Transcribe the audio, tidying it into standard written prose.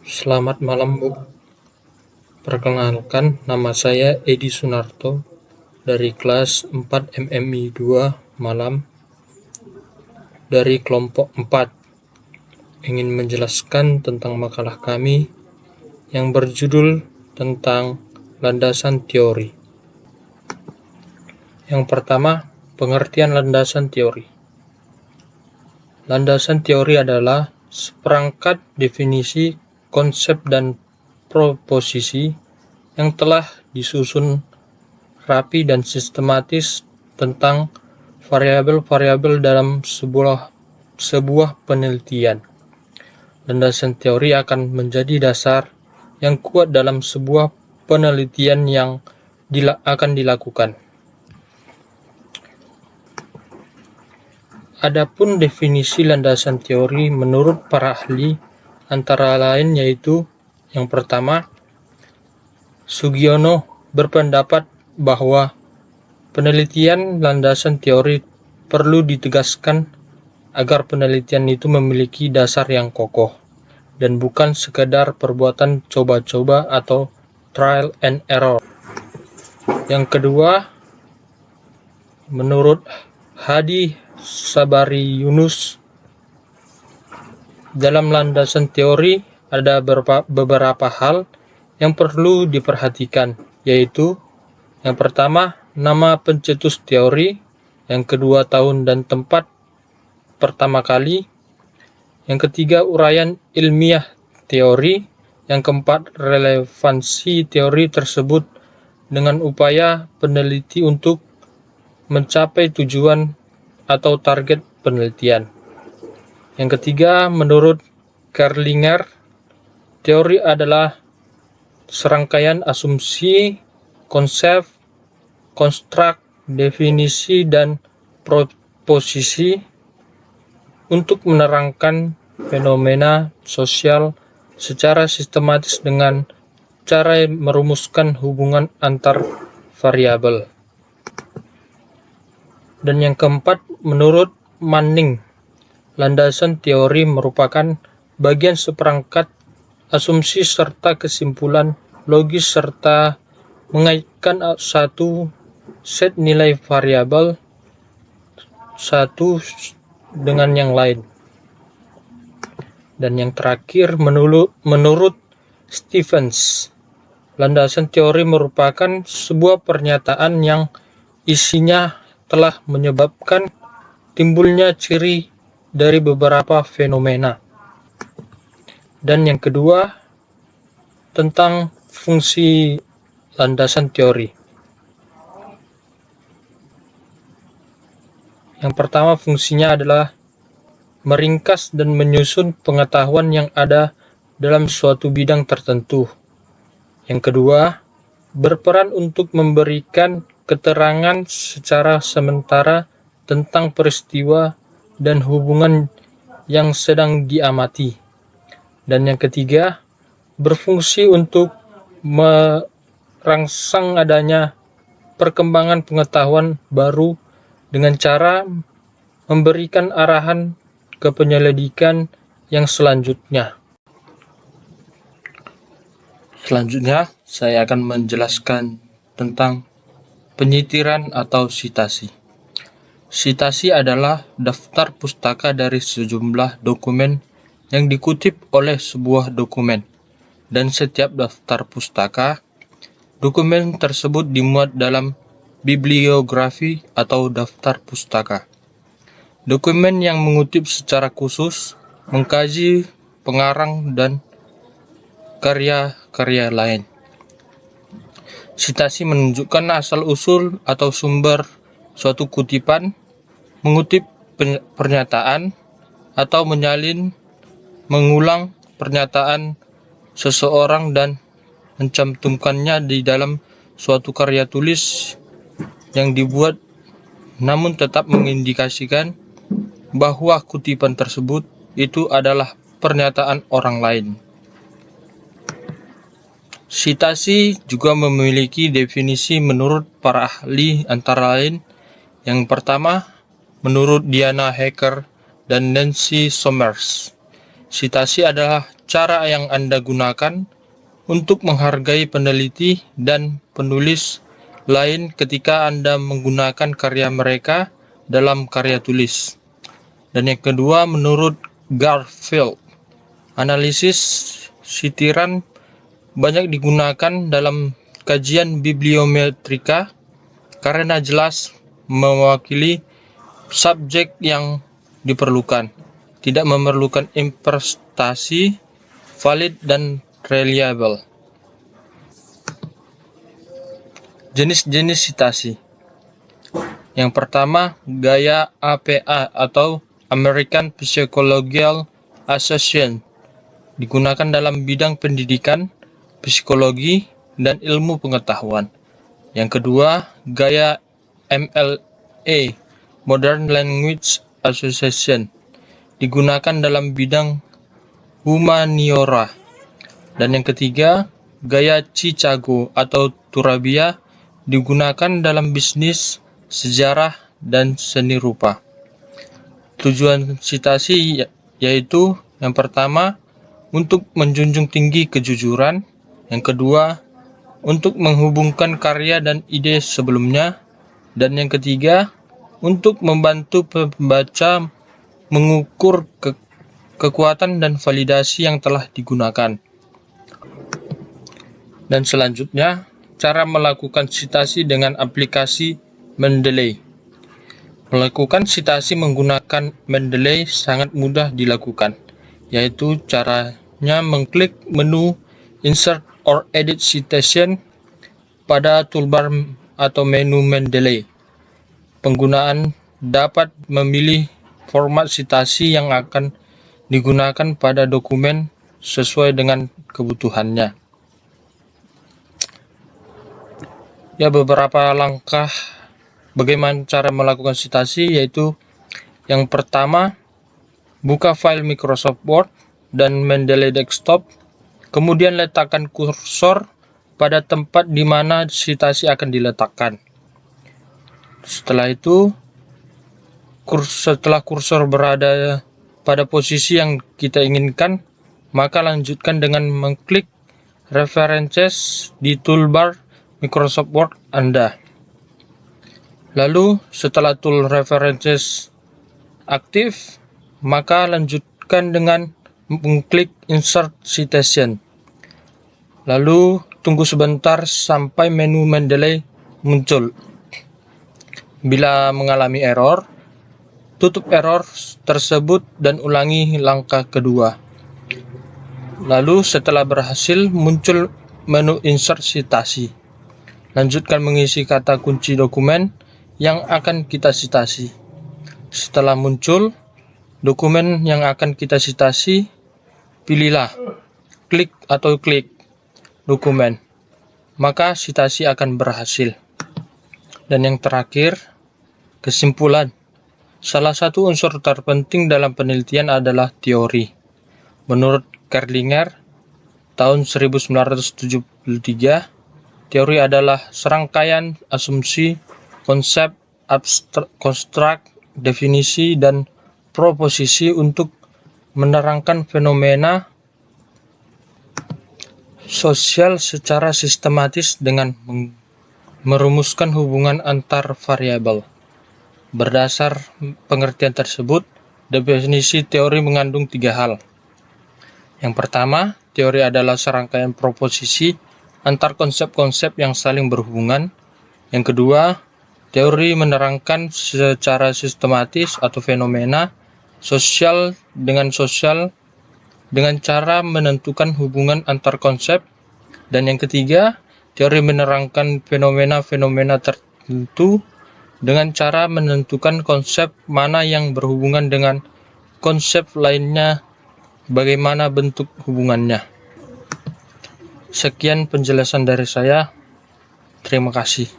Selamat malam, Bu. Perkenalkan, nama saya Edi Sunarto dari kelas 4 MMI 2 Malam dari kelompok 4. Ingin menjelaskan tentang makalah kami yang berjudul tentang landasan teori. Yang pertama, pengertian landasan teori. Landasan teori adalah seperangkat definisi, konsep, dan proposisi yang telah disusun rapi dan sistematis tentang variabel-variabel dalam sebuah penelitian. Landasan teori akan menjadi dasar yang kuat dalam sebuah penelitian yang akan dilakukan. Adapun definisi landasan teori menurut para ahli antara lain yaitu: yang pertama, Sugiono berpendapat bahwa penelitian landasan teori perlu ditegaskan agar penelitian itu memiliki dasar yang kokoh dan bukan sekedar perbuatan coba-coba atau trial and error. Yang kedua, menurut Hadi Sabari Yunus, dalam landasan teori ada beberapa hal yang perlu diperhatikan, yaitu: yang pertama, nama pencetus teori; yang kedua, tahun dan tempat pertama kali; yang ketiga, uraian ilmiah teori; yang keempat, relevansi teori tersebut dengan upaya peneliti untuk mencapai tujuan atau target penelitian. Yang ketiga, menurut Kerlinger, teori adalah serangkaian asumsi, konsep, konstruk, definisi, dan proposisi untuk menerangkan fenomena sosial secara sistematis dengan cara merumuskan hubungan antar variabel. Dan yang keempat, menurut Manning, landasan teori merupakan bagian seperangkat asumsi serta kesimpulan logis serta mengaitkan satu set nilai variabel satu dengan yang lain. Dan yang terakhir, menurut Stevens, landasan teori merupakan sebuah pernyataan yang isinya telah menyebabkan timbulnya ciri dari beberapa fenomena. Dan yang kedua, tentang fungsi landasan teori. Yang pertama, fungsinya adalah meringkas dan menyusun pengetahuan yang ada dalam suatu bidang tertentu. Yang kedua, berperan untuk memberikan keterangan secara sementara tentang peristiwa dan hubungan yang sedang diamati. Dan yang ketiga, berfungsi untuk merangsang adanya perkembangan pengetahuan baru dengan cara memberikan arahan ke penyelidikan yang selanjutnya. Selanjutnya, saya akan menjelaskan tentang penyitiran atau sitasi. Sitasi adalah daftar pustaka dari sejumlah dokumen yang dikutip oleh sebuah dokumen, dan setiap daftar pustaka, dokumen tersebut dimuat dalam bibliografi atau daftar pustaka. Dokumen yang mengutip secara khusus, mengkaji pengarang dan karya-karya lain. Sitasi menunjukkan asal-usul atau sumber suatu kutipan, mengutip pernyataan, atau menyalin, mengulang pernyataan seseorang dan mencantumkannya di dalam suatu karya tulis yang dibuat, namun tetap mengindikasikan bahwa kutipan tersebut itu adalah pernyataan orang lain. Sitasi juga memiliki definisi menurut para ahli antara lain: yang pertama, menurut Diana Hacker dan Nancy Summers, sitasi adalah cara yang Anda gunakan untuk menghargai peneliti dan penulis lain ketika Anda menggunakan karya mereka dalam karya tulis. Dan yang kedua, menurut Garfield, analisis sitiran banyak digunakan dalam kajian bibliometrika karena jelas mewakili subjek yang diperlukan, tidak memerlukan interpretasi valid dan reliable. Jenis-jenis sitasi. Yang pertama, gaya APA atau American Psychological Association, digunakan dalam bidang pendidikan, psikologi, dan ilmu pengetahuan. Yang kedua, gaya MLA, Modern Language Association, digunakan dalam bidang humaniora. Dan yang ketiga, gaya Chicago atau Turabia, digunakan dalam bisnis, sejarah, dan seni rupa. Tujuan sitasi yaitu yang pertama, untuk menjunjung tinggi kejujuran. Yang kedua, untuk menghubungkan karya dan ide sebelumnya. Dan yang ketiga, untuk membantu pembaca mengukur kekuatan dan validasi yang telah digunakan. Dan selanjutnya, cara melakukan sitasi dengan aplikasi Mendeley. Melakukan sitasi menggunakan Mendeley sangat mudah dilakukan, yaitu caranya mengklik menu Insert or Edit Citation pada toolbar atau menu Mendeley. Penggunaan dapat memilih format sitasi yang akan digunakan pada dokumen sesuai dengan kebutuhannya. Ya, beberapa langkah bagaimana cara melakukan sitasi, yaitu yang pertama, buka file Microsoft Word dan Mendeley Desktop, kemudian letakkan kursor pada tempat di mana sitasi akan diletakkan. Setelah itu, setelah kursor berada pada posisi yang kita inginkan, maka lanjutkan dengan mengklik References di toolbar Microsoft Word Anda. Lalu, setelah tool References aktif, maka lanjutkan dengan mengklik Insert Citation. Lalu, tunggu sebentar sampai menu Mendeley muncul. Bila mengalami error, tutup error tersebut dan ulangi langkah kedua. Lalu, setelah berhasil, muncul menu Insert Citasi. Lanjutkan mengisi kata kunci dokumen yang akan kita sitasi. Setelah muncul dokumen yang akan kita sitasi, pilihlah klik dokumen, maka sitasi akan berhasil. Dan yang terakhir, kesimpulan. Salah satu unsur terpenting dalam penelitian adalah teori. Menurut Kerlinger, tahun 1973, teori adalah serangkaian asumsi, konsep, konstruk, definisi, dan proposisi untuk menerangkan fenomena sosial secara sistematis dengan merumuskan hubungan antar variabel. Berdasar pengertian tersebut, definisi teori mengandung 3 hal. Yang pertama, teori adalah serangkaian proposisi antar konsep-konsep yang saling berhubungan. Yang kedua, teori menerangkan secara sistematis atau fenomena sosial dengan cara menentukan hubungan antar konsep. Dan yang ketiga, teori menerangkan fenomena-fenomena tertentu dengan cara menentukan konsep mana yang berhubungan dengan konsep lainnya, bagaimana bentuk hubungannya. Sekian penjelasan dari saya. Terima kasih.